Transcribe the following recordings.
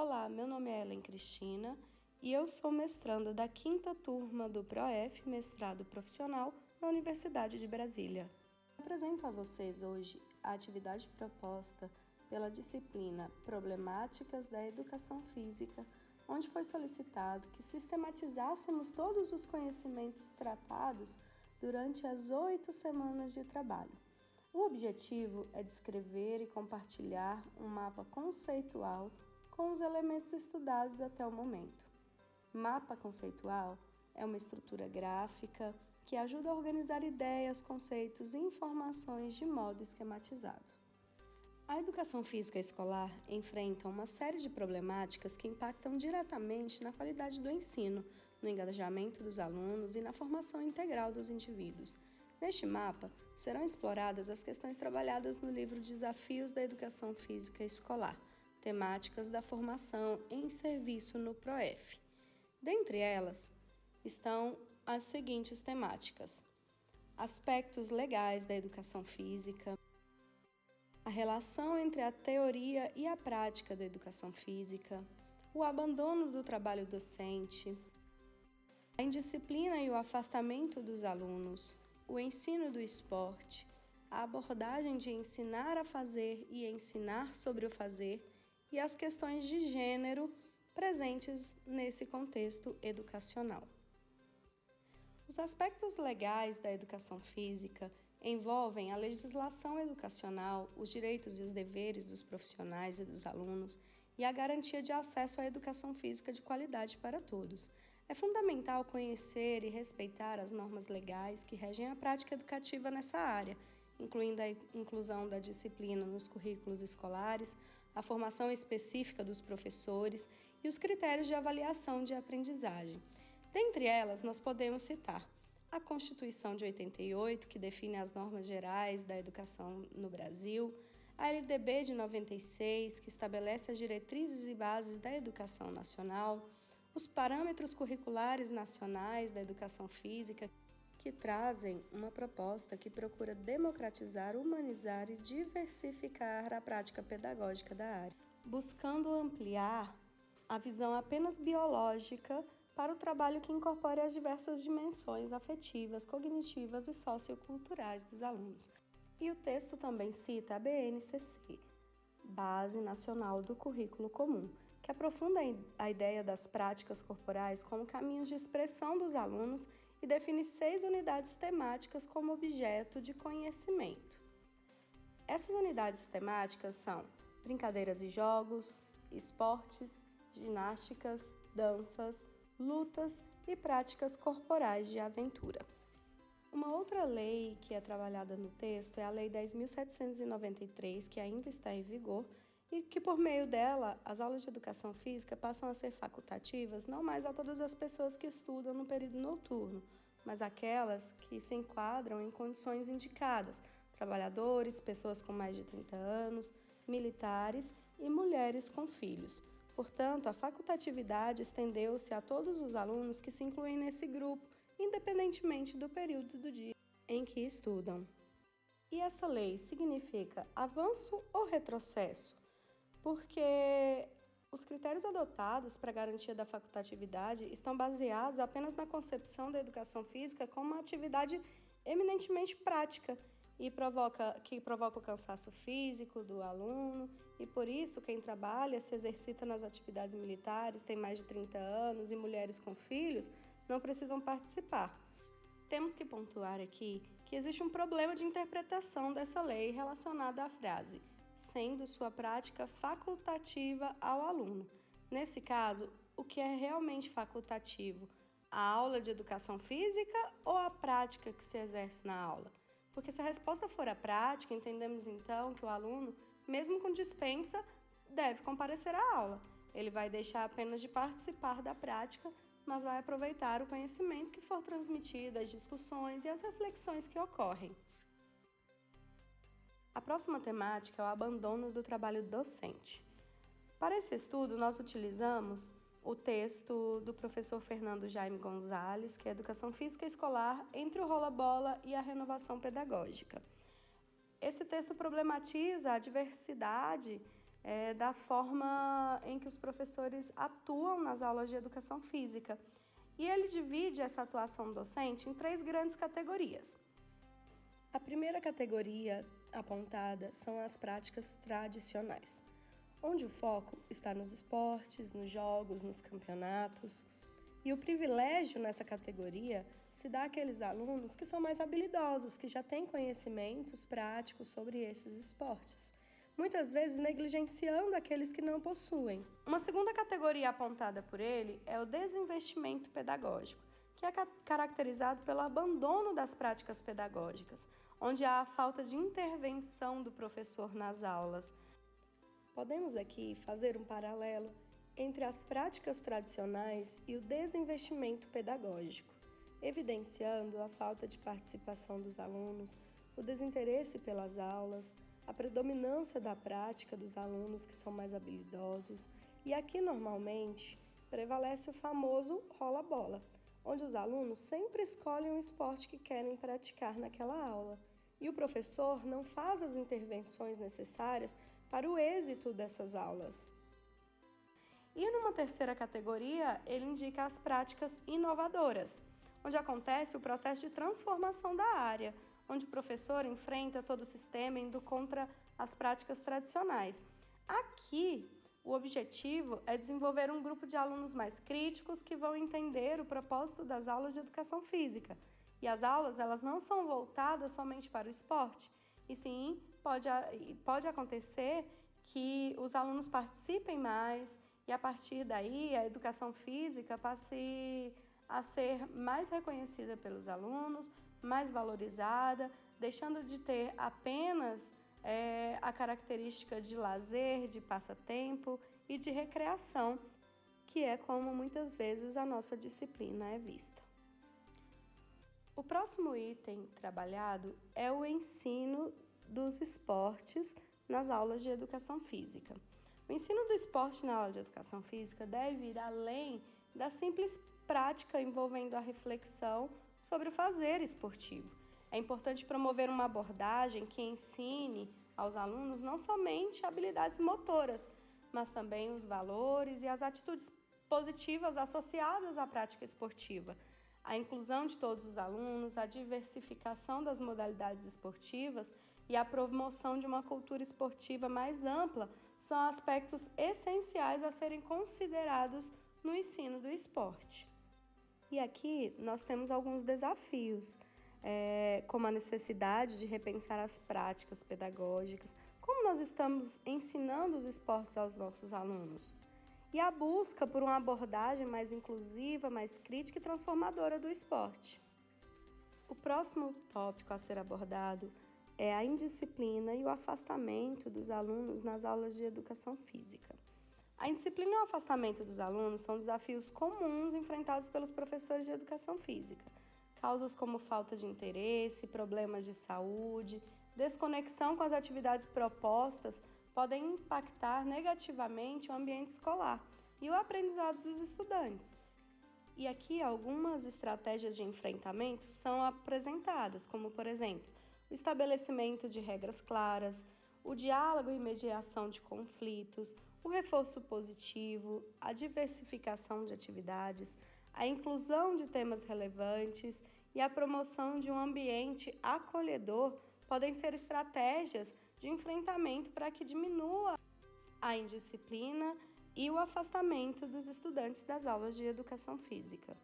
Olá, meu nome é Ellen Cristina e eu sou mestranda da 5ª turma do PROF, mestrado profissional, na Universidade de Brasília. Apresento a vocês hoje a atividade proposta pela disciplina Problemáticas da Educação Física, onde foi solicitado que sistematizássemos todos os conhecimentos tratados durante as 8 semanas de trabalho. O objetivo é descrever e compartilhar um mapa conceitual com os elementos estudados até o momento. Mapa conceitual é uma estrutura gráfica que ajuda a organizar ideias, conceitos e informações de modo esquematizado. A educação física escolar enfrenta uma série de problemáticas que impactam diretamente na qualidade do ensino, no engajamento dos alunos e na formação integral dos indivíduos. Neste mapa, serão exploradas as questões trabalhadas no livro Desafios da Educação Física Escolar, temáticas da formação em serviço no PROF. Dentre elas, estão as seguintes temáticas: aspectos legais da educação física, a relação entre a teoria e a prática da educação física, o abandono do trabalho docente, a indisciplina e o afastamento dos alunos, o ensino do esporte, a abordagem de ensinar a fazer e ensinar sobre o fazer e as questões de gênero presentes nesse contexto educacional. Os aspectos legais da educação física envolvem a legislação educacional, os direitos e os deveres dos profissionais e dos alunos e a garantia de acesso à educação física de qualidade para todos. É fundamental conhecer e respeitar as normas legais que regem a prática educativa nessa área, incluindo a inclusão da disciplina nos currículos escolares, a formação específica dos professores e os critérios de avaliação de aprendizagem. Dentre elas, nós podemos citar a Constituição de 88, que define as normas gerais da educação no Brasil, a LDB de 96, que estabelece as diretrizes e bases da educação nacional, os parâmetros curriculares nacionais da educação física, que trazem uma proposta que procura democratizar, humanizar e diversificar a prática pedagógica da área, buscando ampliar a visão apenas biológica para o trabalho que incorpore as diversas dimensões afetivas, cognitivas e socioculturais dos alunos. E o texto também cita a BNCC, Base Nacional do Currículo Comum, que aprofunda a ideia das práticas corporais como caminhos de expressão dos alunos e define 6 unidades temáticas como objeto de conhecimento. Essas unidades temáticas são brincadeiras e jogos, esportes, ginásticas, danças, lutas e práticas corporais de aventura. Uma outra lei que é trabalhada no texto é a Lei 10.793, que ainda está em vigor e que, por meio dela, as aulas de educação física passam a ser facultativas não mais a todas as pessoas que estudam no período noturno, mas aquelas que se enquadram em condições indicadas, trabalhadores, pessoas com mais de 30 anos, militares e mulheres com filhos. Portanto, a facultatividade estendeu-se a todos os alunos que se incluem nesse grupo, independentemente do período do dia em que estudam. E essa lei significa avanço ou retrocesso? Porque os critérios adotados para a garantia da facultatividade estão baseados apenas na concepção da educação física como uma atividade eminentemente prática e que provoca o cansaço físico do aluno, e por isso quem trabalha, se exercita nas atividades militares, tem mais de 30 anos e mulheres com filhos, não precisam participar. Temos que pontuar aqui que existe um problema de interpretação dessa lei relacionada à frase sendo sua prática facultativa ao aluno. Nesse caso, o que é realmente facultativo? A aula de educação física ou a prática que se exerce na aula? Porque se a resposta for a prática, entendemos então que o aluno, mesmo com dispensa, deve comparecer à aula. Ele vai deixar apenas de participar da prática, mas vai aproveitar o conhecimento que for transmitido, as discussões e as reflexões que ocorrem. A próxima temática é o abandono do trabalho docente. Para esse estudo, nós utilizamos o texto do professor Fernando Jaime Gonzalez, que é Educação Física Escolar entre o rola-bola e a renovação pedagógica. Esse texto problematiza a diversidade da forma em que os professores atuam nas aulas de educação física. E ele divide essa atuação docente em 3 grandes categorias. A primeira categoria apontada são as práticas tradicionais, onde o foco está nos esportes, nos jogos, nos campeonatos. E o privilégio nessa categoria se dá àqueles alunos que são mais habilidosos, que já têm conhecimentos práticos sobre esses esportes, muitas vezes negligenciando aqueles que não possuem. Uma segunda categoria apontada por ele é o desinvestimento pedagógico, que é caracterizado pelo abandono das práticas pedagógicas, onde há a falta de intervenção do professor nas aulas. Podemos aqui fazer um paralelo entre as práticas tradicionais e o desinvestimento pedagógico, evidenciando a falta de participação dos alunos, o desinteresse pelas aulas, a predominância da prática dos alunos que são mais habilidosos, e aqui normalmente prevalece o famoso rola-bola, onde os alunos sempre escolhem o esporte que querem praticar naquela aula, e o professor não faz as intervenções necessárias para o êxito dessas aulas. E numa terceira categoria, ele indica as práticas inovadoras, onde acontece o processo de transformação da área, onde o professor enfrenta todo o sistema indo contra as práticas tradicionais. Aqui, o objetivo é desenvolver um grupo de alunos mais críticos que vão entender o propósito das aulas de educação física. E as aulas, elas não são voltadas somente para o esporte, e sim, pode acontecer que os alunos participem mais e, a partir daí, a educação física passe a ser mais reconhecida pelos alunos, mais valorizada, deixando de ter apenas a característica de lazer, de passatempo e de recreação, que é como muitas vezes a nossa disciplina é vista. O próximo item trabalhado é o ensino dos esportes nas aulas de educação física. O ensino do esporte na aula de educação física deve ir além da simples prática envolvendo a reflexão sobre o fazer esportivo. É importante promover uma abordagem que ensine aos alunos não somente habilidades motoras, mas também os valores e as atitudes positivas associadas à prática esportiva. A inclusão de todos os alunos, a diversificação das modalidades esportivas e a promoção de uma cultura esportiva mais ampla são aspectos essenciais a serem considerados no ensino do esporte. E aqui nós temos alguns desafios, como a necessidade de repensar as práticas pedagógicas, como nós estamos ensinando os esportes aos nossos alunos, e a busca por uma abordagem mais inclusiva, mais crítica e transformadora do esporte. O próximo tópico a ser abordado é a indisciplina e o afastamento dos alunos nas aulas de educação física. A indisciplina e o afastamento dos alunos são desafios comuns enfrentados pelos professores de educação física. Causas como falta de interesse, problemas de saúde, desconexão com as atividades propostas podem impactar negativamente o ambiente escolar e o aprendizado dos estudantes. E aqui algumas estratégias de enfrentamento são apresentadas, como, por exemplo, o estabelecimento de regras claras, o diálogo e mediação de conflitos, o reforço positivo, a diversificação de atividades, a inclusão de temas relevantes e a promoção de um ambiente acolhedor podem ser estratégias de enfrentamento para que diminua a indisciplina e o afastamento dos estudantes das aulas de educação física.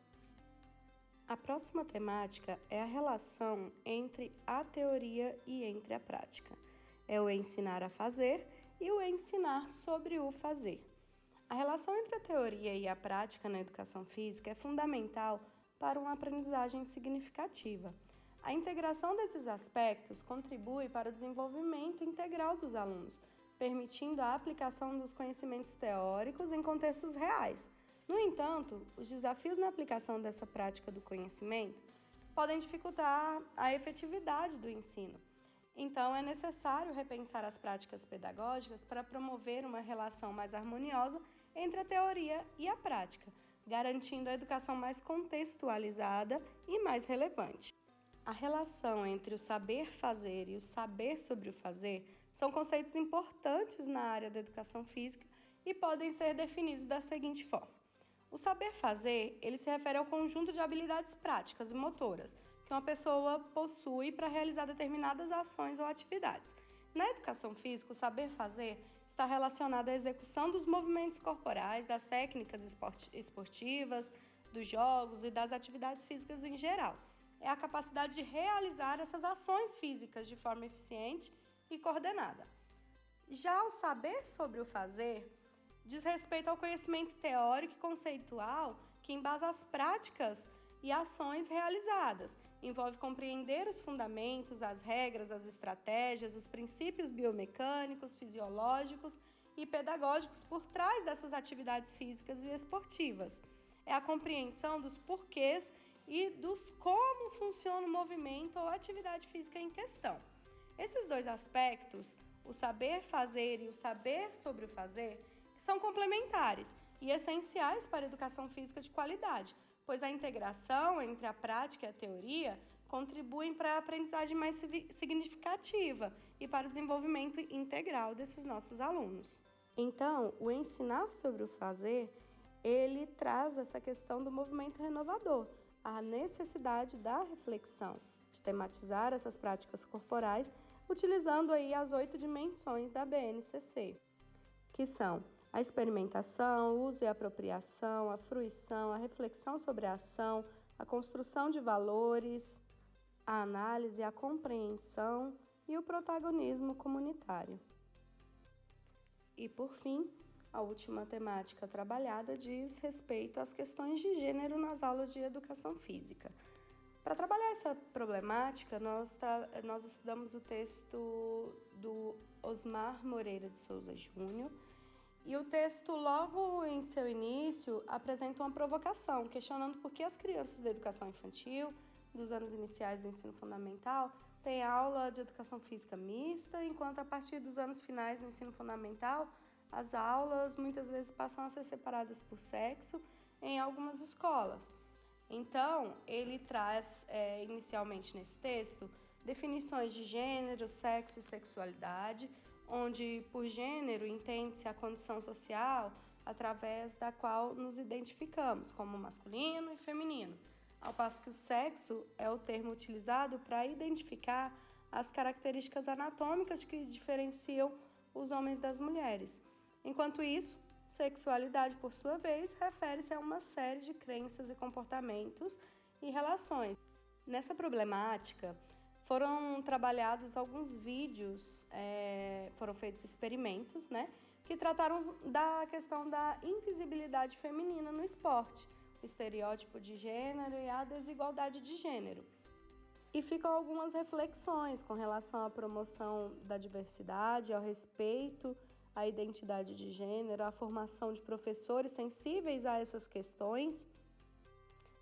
A próxima temática é a relação entre a teoria e entre a prática. É o ensinar a fazer e o ensinar sobre o fazer. A relação entre a teoria e a prática na educação física é fundamental para uma aprendizagem significativa. A integração desses aspectos contribui para o desenvolvimento integral dos alunos, permitindo a aplicação dos conhecimentos teóricos em contextos reais. No entanto, os desafios na aplicação dessa prática do conhecimento podem dificultar a efetividade do ensino. Então, é necessário repensar as práticas pedagógicas para promover uma relação mais harmoniosa entre a teoria e a prática, garantindo a educação mais contextualizada e mais relevante. A relação entre o saber fazer e o saber sobre o fazer São conceitos importantes na área da educação física e podem ser definidos da seguinte forma. O saber fazer, ele se refere ao conjunto de habilidades práticas e motoras que uma pessoa possui para realizar determinadas ações ou atividades. Na educação física, o saber fazer está relacionado à execução dos movimentos corporais, das técnicas esportivas, dos jogos e das atividades físicas em geral. É a capacidade de realizar essas ações físicas de forma eficiente e coordenada. Já o saber sobre o fazer diz respeito ao conhecimento teórico e conceitual que embasa as práticas e ações realizadas. Envolve compreender os fundamentos, as regras, as estratégias, os princípios biomecânicos, fisiológicos e pedagógicos por trás dessas atividades físicas e esportivas. É a compreensão dos porquês e dos como funciona o movimento ou atividade física em questão. Esses dois aspectos, o saber fazer e o saber sobre o fazer, são complementares e essenciais para a educação física de qualidade, pois a integração entre a prática e a teoria contribuem para a aprendizagem mais significativa e para o desenvolvimento integral desses nossos alunos. Então, o ensinar sobre o fazer, ele traz essa questão do movimento renovador, a necessidade da reflexão, de tematizar essas práticas corporais, utilizando aí as 8 dimensões da BNCC, que são a experimentação, o uso e apropriação, a fruição, a reflexão sobre a ação, a construção de valores, a análise, a compreensão e o protagonismo comunitário. E, por fim, a última temática trabalhada diz respeito às questões de gênero nas aulas de educação física. Para trabalhar essa problemática, nós estudamos o texto do Osmar Moreira de Souza Júnior, e o texto, logo em seu início, apresenta uma provocação, questionando por que as crianças da educação infantil, dos anos iniciais do ensino fundamental, têm aula de educação física mista, enquanto a partir dos anos finais do ensino fundamental, as aulas muitas vezes passam a ser separadas por sexo em algumas escolas. Então, ele traz, inicialmente nesse texto, definições de gênero, sexo e sexualidade, onde por gênero entende-se a condição social através da qual nos identificamos, como masculino e feminino, ao passo que o sexo é o termo utilizado para identificar as características anatômicas que diferenciam os homens das mulheres. Enquanto isso, sexualidade, por sua vez, refere-se a uma série de crenças e comportamentos e relações. Nessa problemática, foram trabalhados alguns vídeos, foram feitos experimentos, que trataram da questão da invisibilidade feminina no esporte, o estereótipo de gênero e a desigualdade de gênero. E ficam algumas reflexões com relação à promoção da diversidade, ao respeito à identidade de gênero, à formação de professores sensíveis a essas questões.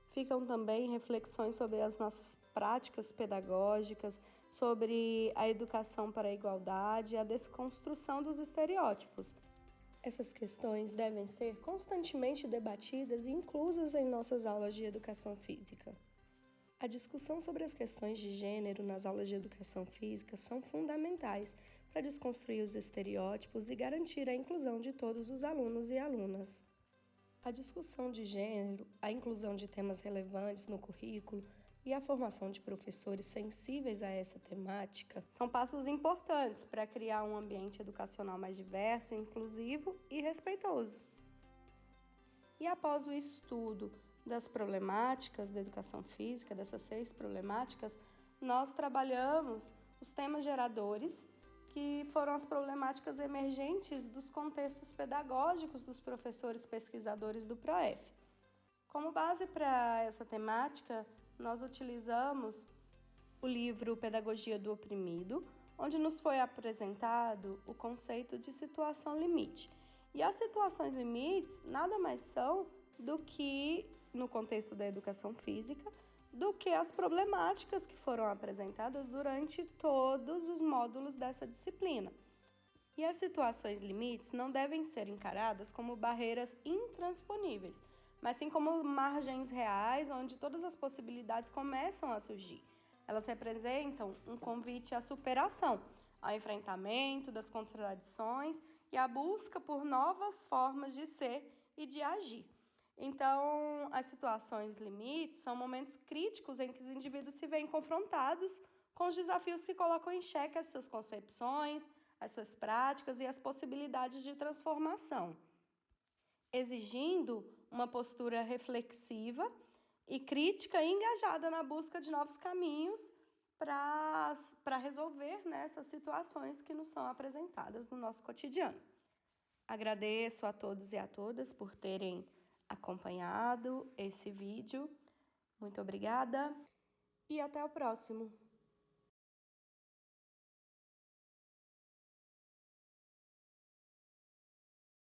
Ficam também reflexões sobre as nossas práticas pedagógicas, sobre a educação para a igualdade e a desconstrução dos estereótipos. Essas questões devem ser constantemente debatidas e inclusas em nossas aulas de educação física. A discussão sobre as questões de gênero nas aulas de educação física são fundamentais para desconstruir os estereótipos e garantir a inclusão de todos os alunos e alunas. A discussão de gênero, a inclusão de temas relevantes no currículo e a formação de professores sensíveis a essa temática são passos importantes para criar um ambiente educacional mais diverso, inclusivo e respeitoso. E após o estudo das problemáticas da educação física, dessas 6 problemáticas, nós trabalhamos os temas geradores, que foram as problemáticas emergentes dos contextos pedagógicos dos professores pesquisadores do PROEF. Como base para essa temática, nós utilizamos o livro Pedagogia do Oprimido, onde nos foi apresentado o conceito de situação limite. E as situações limites nada mais são do que, no contexto da educação física, do que as problemáticas que foram apresentadas durante todos os módulos dessa disciplina. E as situações limites não devem ser encaradas como barreiras intransponíveis, mas sim como margens reais onde todas as possibilidades começam a surgir. Elas representam um convite à superação, ao enfrentamento das contradições e à busca por novas formas de ser e de agir. Então, as situações limites são momentos críticos em que os indivíduos se veem confrontados com os desafios que colocam em xeque as suas concepções, as suas práticas e as possibilidades de transformação, exigindo uma postura reflexiva e crítica e engajada na busca de novos caminhos para resolver, né, essas situações que nos são apresentadas no nosso cotidiano. Agradeço a todos e a todas por terem acompanhado esse vídeo. Muito obrigada e até o próximo.